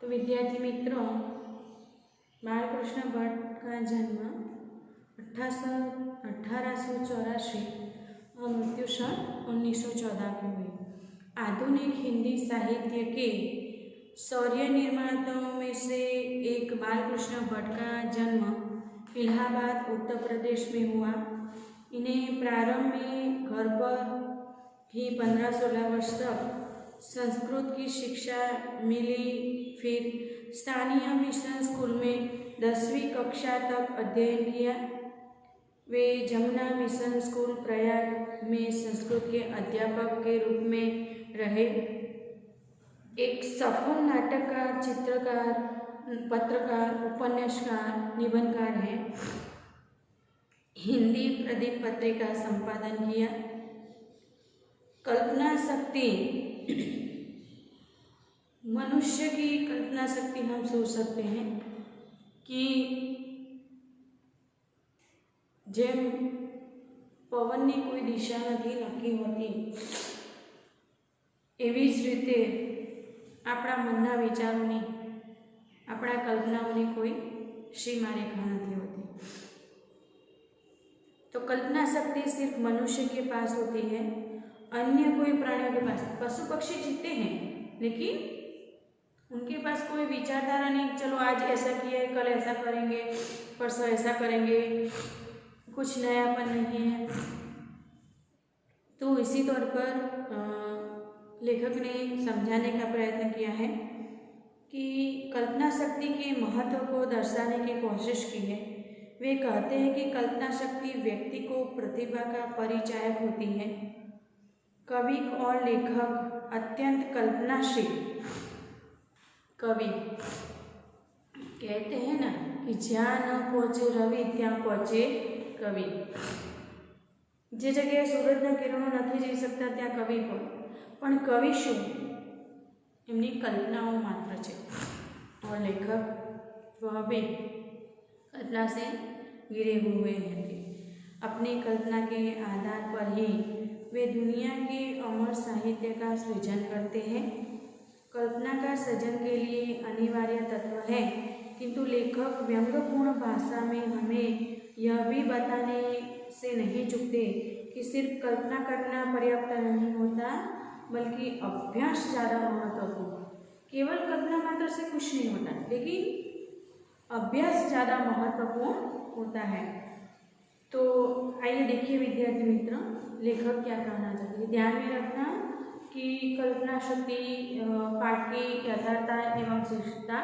तो विद्यार्थी मित्रों, बालकृष्ण भट्ट का जन्म 1884 और मृत्यु सन 1914 की हुई। आधुनिक हिंदी साहित्य के शौर्य निर्माताओं में से एक बालकृष्ण भट्ट का जन्म इलाहाबाद उत्तर प्रदेश में हुआ। इन्हें प्रारंभ में घर पर ही 15-16 वर्ष तक संस्कृत की शिक्षा मिली। फिर स्थानीय मिशन स्कूल में 10वीं कक्षा तक अध्ययन किया। वे जमुना मिशन स्कूल प्रयाग में संस्कृत के अध्यापक के रूप में रहे। एक सफल नाटककार, चित्रकार, पत्रकार, उपन्यासकार, निबंधकार हैं। हिंदी प्रदीप पत्रिका संपादन किया। कल्पना शक्ति, मनुष्य की कल्पना शक्ति हम सोच सकते हैं कि જેમ પવનની કોઈ દિશા નથી નક્કી હોતી, એવી જ રીતે આપણા મનના વિચારોની, આપણા કલ્પનાઓની કોઈ सीमारेखा नहीं होती। तो कल्पना शक्ति सिर्फ मनुष्य के पास होती है, अन्य कोई प्राणियों के पास। पशु पक्षी जीते हैं लेकिन उनके पास कोई विचारधारा नहीं, चलो आज ऐसा किया है, कल ऐसा करेंगे, परसों ऐसा करेंगे, कुछ नयापन नहीं है। तो इसी तौर पर लेखक ने समझाने का प्रयत्न किया है कि कल्पना शक्ति के महत्व को दर्शाने की कोशिश की है। वे कहते हैं कि कल्पना शक्ति व्यक्ति को प्रतिभा का परिचायक होती है। कवि और लेखक अत्यंत कल्पनाशील। कवि कहते हैं ना कि ज्યાં न पहुँचे रवि ત્યાં पहुँचे कवि। जे जगह सूरजना किरणों नहीं जई सकता त्या कवि पण कवि शू एमनी कल्पनाओं मात्र छे। और लेखक वह भी कल्पना से घिरे हुए हैं। अपनी कल्पना के आधार पर ही वे दुनिया के अमर साहित्य का सृजन करते हैं। कल्पना का सृजन के लिए अनिवार्य तत्व है, किंतु लेखक व्यंग्यपूर्ण भाषा में हमें यह भी बताने से नहीं चूकते कि सिर्फ कल्पना करना पर्याप्त नहीं होता, बल्कि अभ्यास ज़्यादा महत्वपूर्ण। केवल कल्पना मात्र से कुछ नहीं होता, लेकिन अभ्यास ज़्यादा महत्वपूर्ण होता है। तो आइए देखिए विद्यार्थी मित्रों, लेखक क्या कहना चाहते हैं। ध्यान में रखना कि कल्पना शक्ति पाठ की यथार्थता एवं शिष्टता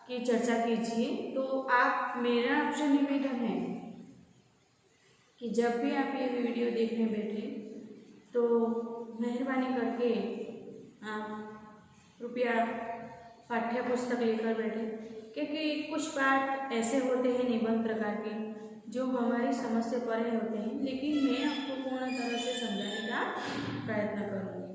की चर्चा कीजिए। तो आप, मेरा आपसे निवेदन है कि जब भी आप ये वीडियो देखने बैठे तो मेहरबानी करके आप कृपया पाठ्य पुस्तक लेकर बैठे, क्योंकि कुछ पाठ ऐसे होते हैं निबंध प्रकार के जो हमारी समझ से परे होते हैं, लेकिन मैं आपको पूर्ण तरह से समझाने का प्रयत्न करूँगी।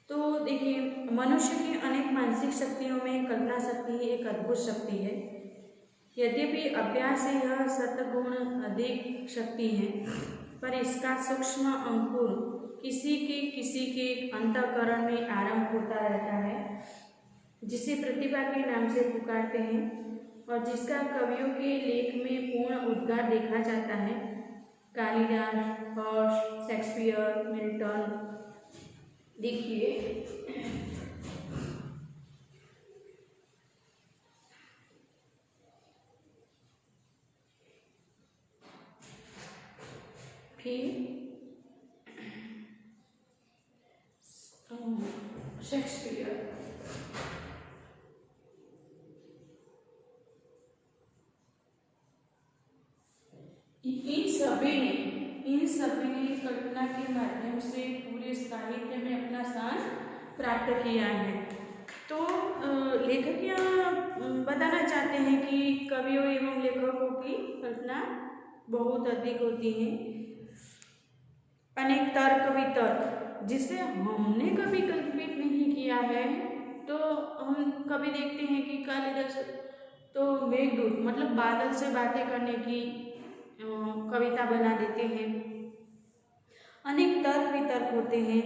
तो देखिए, मनुष्य की अनेक मानसिक शक्तियों में कल्पना शक्ति एक अद्भुत शक्ति है। यद्यपि अभ्यास से यह सतगुण अधिक शक्ति है, पर इसका सूक्ष्म अंकुर किसी के अंतःकरण में आरंभ होता रहता है, जिसे प्रतिभा के नाम से पुकारते हैं और जिसका कवियों के लेख में पूर्ण उद्गार देखा जाता है। Kalidas, horse, Shakespeare, Milton. देखिए, शेक्सपियर, इन सभी ने कल्पना के माध्यम से पूरे साहित्य में अपना स्थान प्राप्त किया है। तो लेखक यहाँ बताना चाहते हैं कि कवियों एवं लेखकों की कल्पना बहुत अधिक होती है। अनेक तर्क वितर्क जिसे हमने कभी कल्पित नहीं किया है। तो हम कभी देखते हैं कि कालिदास तो मेघदूत मतलब बादल से बातें करने की कविता बना देते हैं। अनेक तर्क वितर्क होते हैं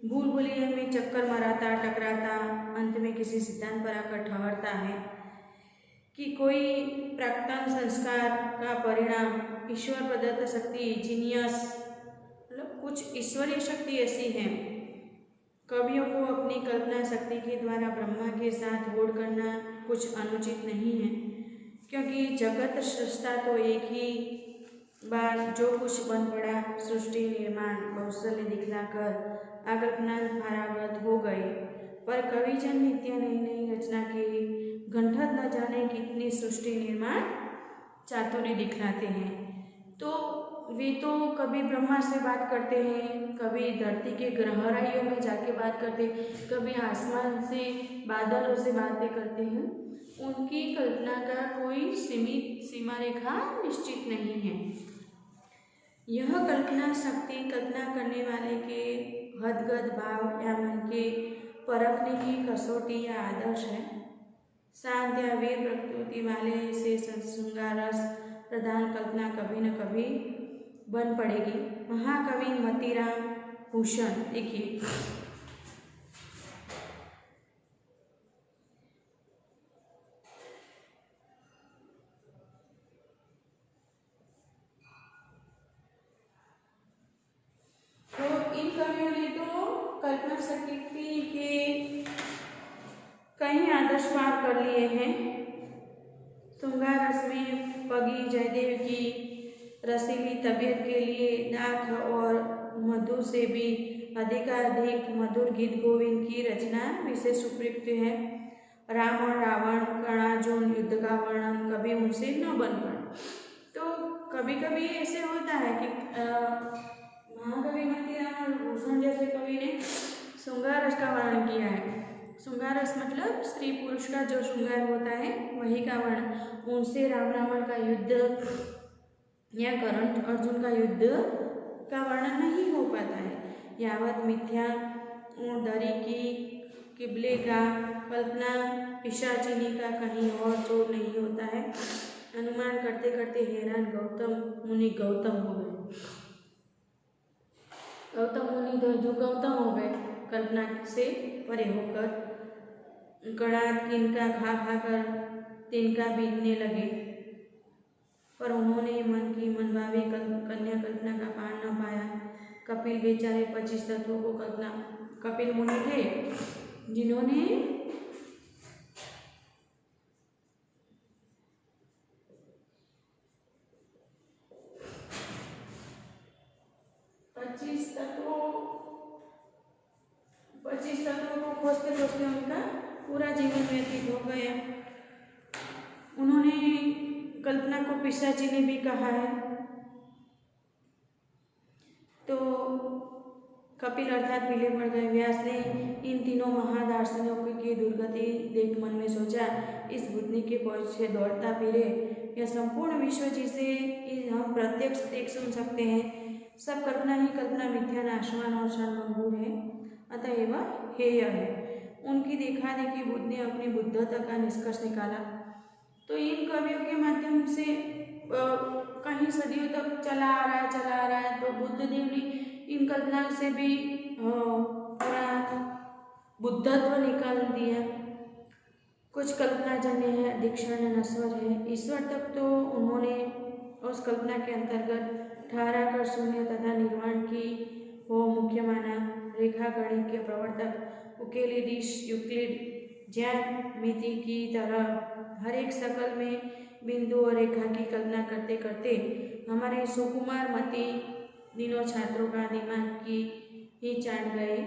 भूल भुलैया में चक्कर मराता, टकराता, अंत में किसी सिद्धांत पर आकर ठहरता है कि कोई प्राक्तन संस्कार का परिणाम ईश्वर प्रदत्त शक्ति, जीनियस, मतलब कुछ ईश्वरीय शक्ति ऐसी है। कवियों को अपनी कल्पना शक्ति के द्वारा ब्रह्मा के साथ होड़ करना कुछ अनुचित नहीं है, क्योंकि जगत सृष्टा तो एक ही बार जो कुछ बन पड़ा, सृष्टि निर्माण कौशल्य दिखलाकर आकल्पना पारागत हो गए। पर कविजन नित्य नई नई रचना के घंटत न जाने कितनी सृष्टि निर्माण चातुर्य दिखलाते हैं। तो वे तो कभी ब्रह्मा से बात करते हैं, कभी धरती के गहराइयों में जाके बात करते, कभी आसमान से बादलों से बातें करते हैं। उनकी कल्पना का कोई सीमित सीमा रेखा निश्चित नहीं है। यह कल्पना शक्ति कल्पना करने वाले के हदगद भाव या मन के परखने की कसौटी या आदर्श है। शांत या वीर प्रकृति वाले से श्रृंगार रस प्रधान कल्पना कभी न कभी बन पड़ेगी। महाकवि मतीराम भूषण, देखिए, तो इन कवियों ने तो कल्पना शक्ति के कई आदर्श पार कर लिए हैं। श्रृंगार रस में पगी जयदेव की रसीली तबीयत के लिए दाख और मधु से भी अधिकाधिक मधुर गीत गोविंद की रचना विशेष उपयुक्त है। राम और रावण कर्णार्जुन युद्ध का वर्णन कभी उनसे न बन पाए। तो कभी कभी ऐसे होता है कि महाकवि मतीराम भूषण जैसे कवि ने श्रृंगार रस का वर्णन किया है। श्रृंगार रस मतलब स्त्री पुरुष का जो श्रृंगार होता है वही का वर्णन। उनसे राम रावण का युद्ध या कर्ण अर्जुन का युद्ध का वर्णन नहीं हो पाता है। यावत मिथ्या दरी की किबले का कल्पना पिशाचिनी का कहीं और जोर नहीं होता है। अनुमान करते करते हैरान गौतम मुनि गौतम हो गए। गौतम मुनि जो गौतम हो गए, कल्पना से परे होकर गणात तिनका खा खाकर तिनका बीतने लगे, पर उन्होंने मन की मनभावी कन्या कल्पना का पार न पाया। कपिल बेचारे 25 तत्वों को कल्पना, कपिल मुनि थे जिन्होंने पच्चीस तत्वों को खोजते खोजते उनका पूरा जीवन व्यतीत हो गया। उन्होंने कल्पना को पिशाचिनी भी कहा है। तो कपिल अर्थात पीले पड़ गए। व्यास ने इन तीनों महादार्शनिकों की दुर्गति देख मन में सोचा, इस बुद्धि के पीछे दौड़ता फिरे यह संपूर्ण विश्व जिसे हम प्रत्यक्ष देख सुन सकते हैं, सब कल्पना ही कल्पना, मिथ्या, नाशवान और क्षणभंगुर है, अतएव हेय है। उनकी देखा देखी बुद्ध ने अपनी बुद्धता का निष्कर्ष निकाला। तो इन कवियों के माध्यम से कहीं सदियों तक चला आ रहा है। तो बुद्ध देव ने इन कल्पना से भी पूरा बुद्धत्व निकाल दिया। कुछ कल्पना जन्य है, अधिक्षण नश्वर है। ईश्वर तक तो उन्होंने उस कल्पना के अंतर्गत ठहरा कर शून्य तथा निर्वाण की हो मुख्य माना। रेखा गणित के प्रवर्तक उकेलिडीस यूक्लिड ज्यामिति की तरह हर एक शकल में बिंदु और रेखा की कल्पना करते करते हमारे सुकुमार मती दिनों छात्रों का दिमाग की ही चाट गए।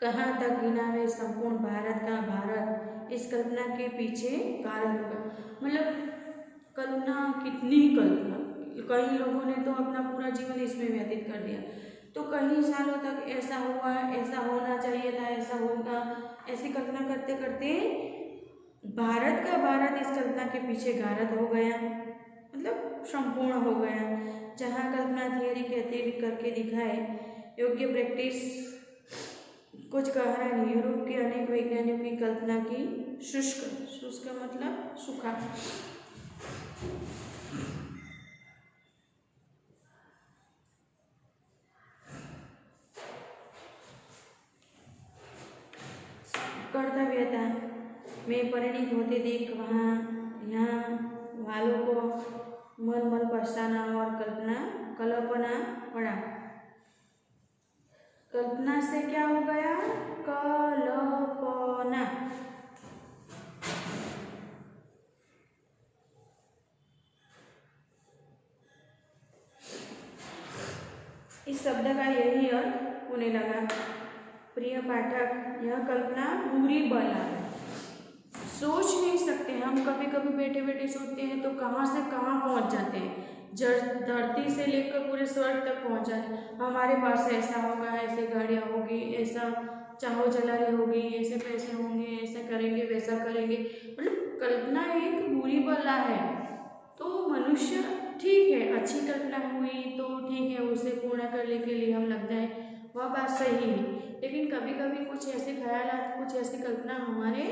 कहाँ तक गिनावे संपूर्ण भारत का भारत इस कल्पना के पीछे कारण होगा। मतलब कल्पना, कितनी कल्पना, कई लोगों ने तो अपना पूरा जीवन इसमें व्यतीत कर दिया। तो कई सालों तक ऐसा हुआ, ऐसा होना चाहिए था, ऐसा होगा, ऐसी कल्पना करते करते भारत का भारत इस कल्पना के पीछे गारत हो गया, मतलब संपूर्ण हो गया। जहाँ कल्पना थियरी के अतिरिक्त करके दिखाए योग्य प्रैक्टिस कुछ कह रहा है। यूरोप के अनेक वैज्ञानिकों की कल्पना की शुष्क मतलब सूखा मैं परिणित होते देख वहाँ यहाँ वालों को मन मन पछताना और कल्पना पड़ा। कल्पना से क्या हो गया? कल्पना। इस शब्द का यही अर्थ होने लगा। प्रिय पाठक, यह कल्पना बुरी बला है। सोच नहीं सकते हम, कभी कभी बैठे बैठे सोचते हैं तो कहाँ से कहाँ पहुँच जाते हैं। धरती से लेकर पूरे स्वर्ग तक पहुँच जाते हैं। हमारे पास ऐसा होगा, ऐसे गाड़ियाँ होगी, ऐसा चाहो जलाली होगी, ऐसे पैसे होंगे, ऐसा करेंगे, वैसा करेंगे। मतलब कल्पना एक बुरी बला है। तो मनुष्य ठीक है, अच्छी कल्पना हुई तो ठीक है, उसे पूर्ण करने के लिए हम लग जाए, वह बात सही है। लेकिन कभी कभी कुछ ऐसे ख्यालात, कुछ ऐसी कल्पना हमारे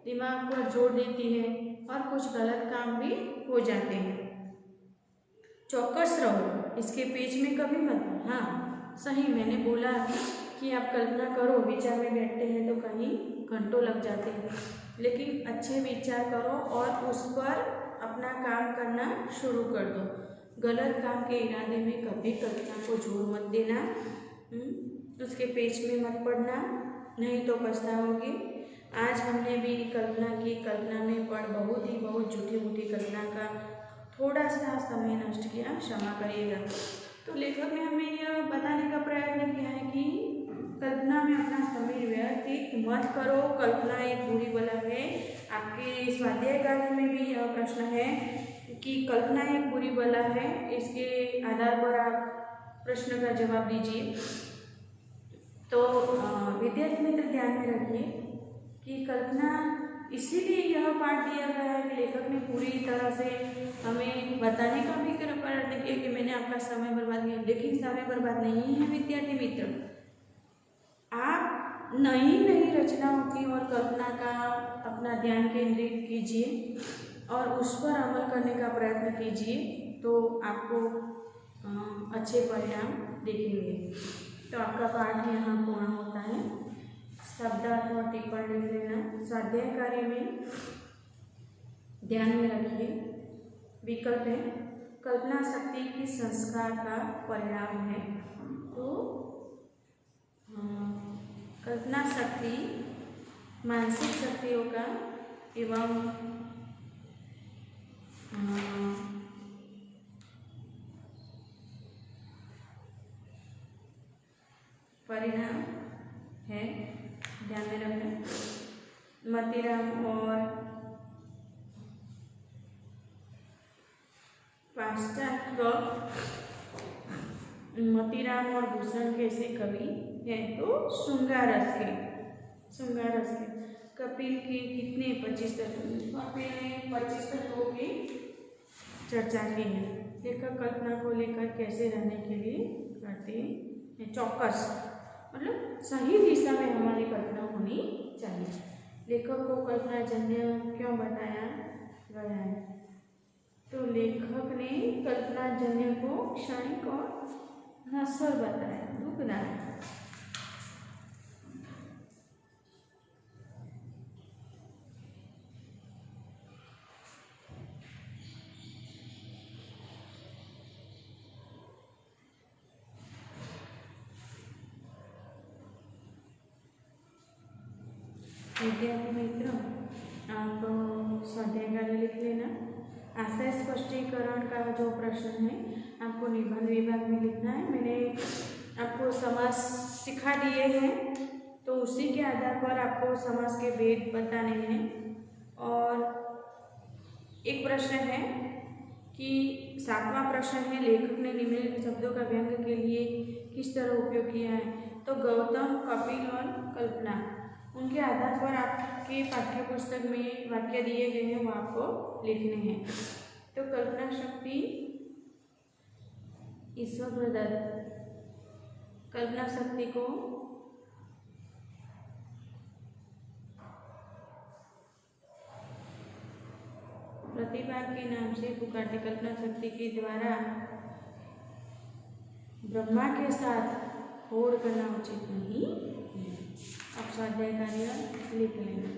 दिमाग पर जोड़ देती है और कुछ गलत काम भी हो जाते हैं। चौकस रहो, इसके पेज में कभी मत। हाँ सही, मैंने बोला कि आप कल्पना करो, विचार में बैठते हैं तो कहीं घंटों लग जाते हैं, लेकिन अच्छे विचार करो और उस पर अपना काम करना शुरू कर दो। गलत काम के इरादे में कभी कल्पना को जोड़ मत देना, उसके पेज में मत पड़ना, नहीं तो पछताओगे। आज हमने भी कल्पना की, कल्पना में पढ़ बहुत झूठी मूठी कल्पना का थोड़ा सा समय नष्ट किया, क्षमा करिएगा। तो लेखक ने हमें यह बताने का प्रयत्न किया है कि कल्पना में अपना समय व्यतीत मत करो, कल्पना एक बुरी बला है। आपके स्वाध्याय कार्य में भी यह प्रश्न है कि कल्पना एक बुरी बला है, इसके आधार पर आप प्रश्न का जवाब दीजिए। तो विद्यार्थी मित्र ध्यान में रखिए कि कल्पना, इसीलिए यह पाठ दिया गया है कि लेखक ने पूरी तरह से हमें बताने का भी प्रयत्न किया कि मैंने आपका समय बर्बाद किया, लेकिन समय बर्बाद नहीं है विद्यार्थी मित्र। आप नई रचनाओं की और कल्पना का अपना ध्यान केंद्रित कीजिए और उस पर अमल करने का प्रयत्न कीजिए, तो आपको अच्छे परिणाम दिखेंगे। तो आपका पाठ यहाँ पूर्ण होता है। शब्दार्थ और टिप्पणी लिख लेना। स्वाध्याय कार्य में ध्यान में रखिए, विकल्प है कल्पना शक्ति की संस्कार का परिणाम है। तो कल्पना शक्ति मानसिक शक्तियों का एवं परिणाम है, ध्यान में रखें। मतीराम और पाश्चात्य मतीराम और भूषण कैसे कवि हैं? तो श्रृंगार रस के कपिल के कितने 25 तत्व, कपिल ने 25 तत्वों की चर्चा की है। लेखक कल्पना को लेकर कैसे रहने के लिए करते हैं? चौकस, मतलब सही दिशा में हमारी कल्पना होनी चाहिए। लेखक को कल्पना जन्य क्यों बताया गया है? तो लेखक ने कल्पना जन्य को क्षणिक और नश्वर बताया, दुखदायक। विद्यार्थी मित्र, आप स्वाध्याय कार्य लिख लेना। आशय स्पष्टीकरण का जो प्रश्न है आपको निबंध विभाग में लिखना है। मैंने आपको समास सिखा दिए हैं, तो उसी के आधार पर आपको समास के भेद बताने हैं। और एक प्रश्न है कि 7वां प्रश्न है, लेखक ने निम्नलिखित शब्दों का व्यंग के लिए किस तरह उपयोग किया है? तो गौतम, कपिल और कल्पना, उनके आधार पर आपके पाठ्य पुस्तक में वाक्य दिए गए हैं, वो आपको लिखने हैं। तो कल्पना शक्ति ईश्वर प्रदत्त, कल्पना शक्ति को प्रतिभा के नाम से पुकारते। कल्पना शक्ति के द्वारा ब्रह्मा के साथ होड़ करना उचित नहीं। अब स्वाध्याय कार्य लिख लेना।